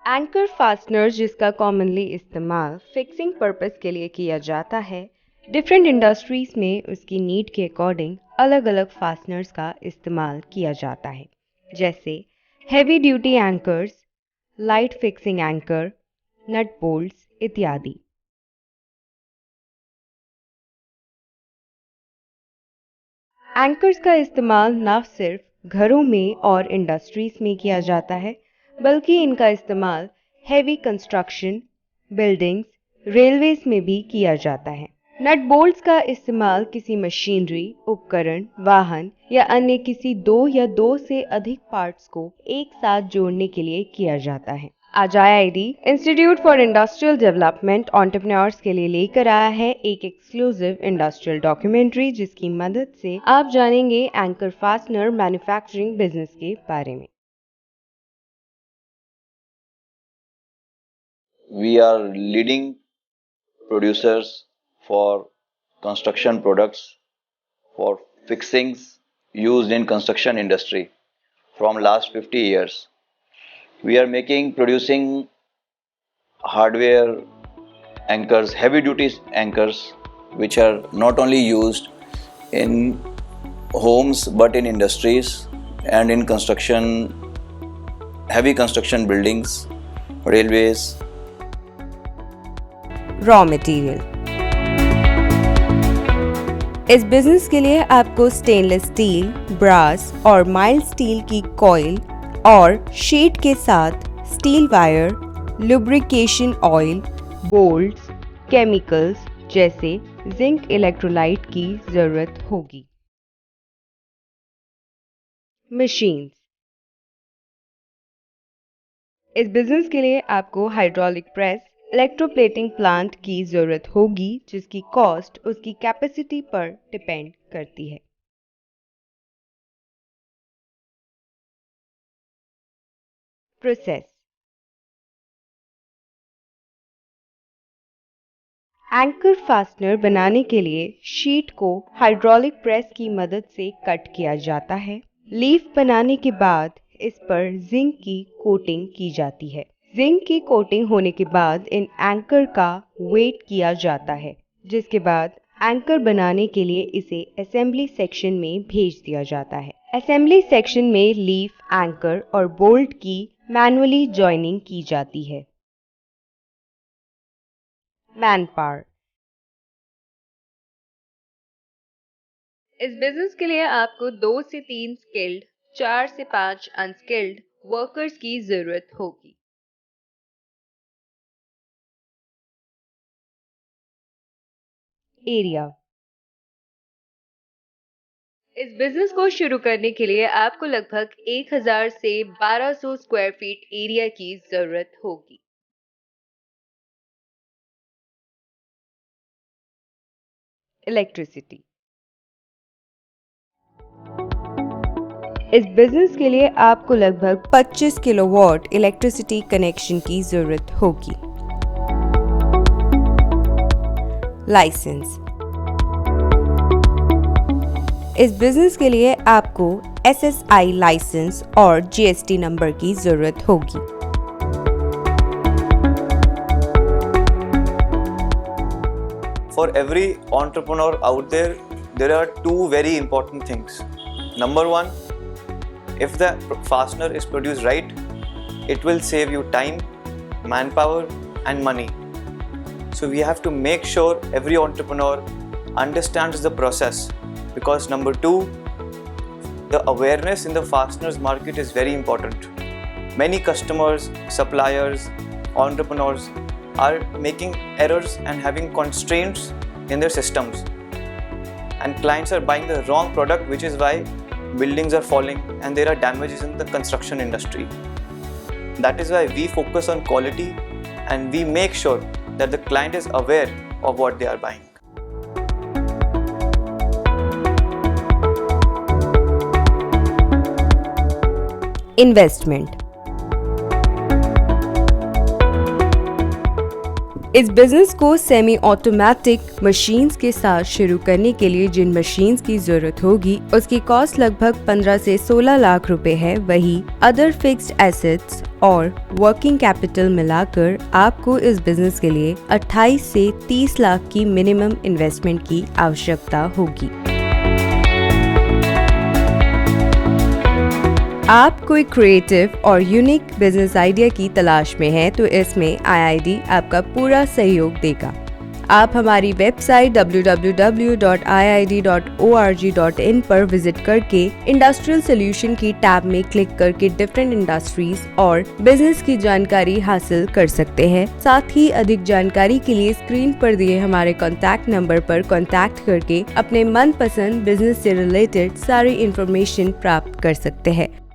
Anchor fastener जिसका commonly इस्तेमाल fixing purpose के लिए किया जाता है, डिफरेंट इंडस्ट्रीज में उसकी नीड के अकॉर्डिंग अलग अलग फास्टनर्स का इस्तेमाल किया जाता है, जैसे heavy duty anchors, light fixing anchor, nut bolts इत्यादि। एंकर्स का इस्तेमाल न सिर्फ घरों में और इंडस्ट्रीज में किया जाता है, बल्कि इनका इस्तेमाल हैवी कंस्ट्रक्शन, बिल्डिंग्स, रेलवेज में भी किया जाता है। नट बोल्ट्स का इस्तेमाल किसी मशीनरी, उपकरण, वाहन या अन्य किसी दो या दो से अधिक पार्ट्स को एक साथ जोड़ने के लिए किया जाता है। आज IIT institute for industrial development entrepreneurs के लिए लेकर आया है एक एक्सक्लूसिव इंडस्ट्रियल डॉक्यूमेंट्री, जिसकी मदद से आप जानेंगे एंकर फास्टनर मैन्युफैक्चरिंग बिजनेस के बारे में। We are leading producers for construction products, for fixings used in construction industry from last 50 years. We are producing hardware anchors, heavy duty anchors, which are not only used in homes but in industries and in construction, heavy construction buildings, railways. Raw material. इस business के लिए आपको stainless steel, brass और mild steel की coil और sheet के साथ steel wire, lubrication oil, bolts, chemicals जैसे जिंक इलेक्ट्रोलाइट की जरूरत होगी। मशीन्स। इस बिजनेस के लिए आपको हाइड्रोलिक प्रेस, इलेक्ट्रोप्लेटिंग प्लांट की जरूरत होगी, जिसकी कॉस्ट उसकी कैपेसिटी पर डिपेंड करती है। प्रोसेस। एंकर फास्टनर बनाने के लिए शीट को हाइड्रोलिक प्रेस की मदद से कट किया जाता है। लीफ बनाने के बाद इस पर जिंक की कोटिंग की जाती है। जिंक की कोटिंग होने के बाद इन एंकर का वेट किया जाता है, जिसके बाद एंकर बनाने के लिए इसे असेंबली सेक्शन में भेज दिया जाता है। असेंबली सेक्शन में लीफ, एंकर और बोल्ट की मैनुअली जॉइनिंग की जाती है। Man power. इस बिजनेस के लिए आपको 2 से 3 स्किल्ड, 4 से 5 अनस्किल्ड वर्कर्स की जरूरत होगी। एरिया। इस बिजनेस को शुरू करने के लिए आपको लगभग 1000 से 1200 स्क्वायर फीट एरिया की जरूरत होगी। इलेक्ट्रिसिटी। इस बिजनेस के लिए आपको लगभग 25 किलोवाट इलेक्ट्रिसिटी कनेक्शन की जरूरत होगी। लाइसेंस। इस बिजनेस के लिए आपको SSI लाइसेंस और GST नंबर की जरूरत होगी। For every entrepreneur out there, there are two very important things. Number one, if the fastener is produced right, it will save you time, manpower and money. So we have to make sure every entrepreneur understands the process, because number two, the awareness in the fasteners market is very important. Many customers, suppliers, entrepreneurs are making errors and having constraints in their systems, and clients are buying the wrong product, which is why buildings are falling and there are damages in the construction industry. That is why we focus on quality and we make sure that the client is aware of what they are buying. Investment. इस business को semi automatic machines के साथ शुरू करने के लिए जिन machines की जरूरत होगी उसकी कॉस्ट लगभग 15 से 16 लाख रुपए है। वही अदर फिक्स्ड एसेट्स और वर्किंग कैपिटल मिलाकर आपको इस बिजनेस के लिए 28 से 30 लाख की मिनिमम इन्वेस्टमेंट की आवश्यकता होगी। आप कोई क्रिएटिव और यूनिक बिजनेस आइडिया की तलाश में हैं तो इसमें IID आपका पूरा सहयोग देगा। आप हमारी वेबसाइट www.iid.org.in पर विजिट करके इंडस्ट्रियल सॉल्यूशन की टैब में क्लिक करके डिफरेंट इंडस्ट्रीज और बिजनेस की जानकारी हासिल कर सकते हैं। साथ ही अधिक जानकारी के लिए स्क्रीन पर दिए हमारे कॉन्टैक्ट नंबर पर कॉन्टैक्ट करके अपने मनपसंद बिजनेस से रिलेटेड सारी इंफॉर्मेशन प्राप्त कर सकते हैं।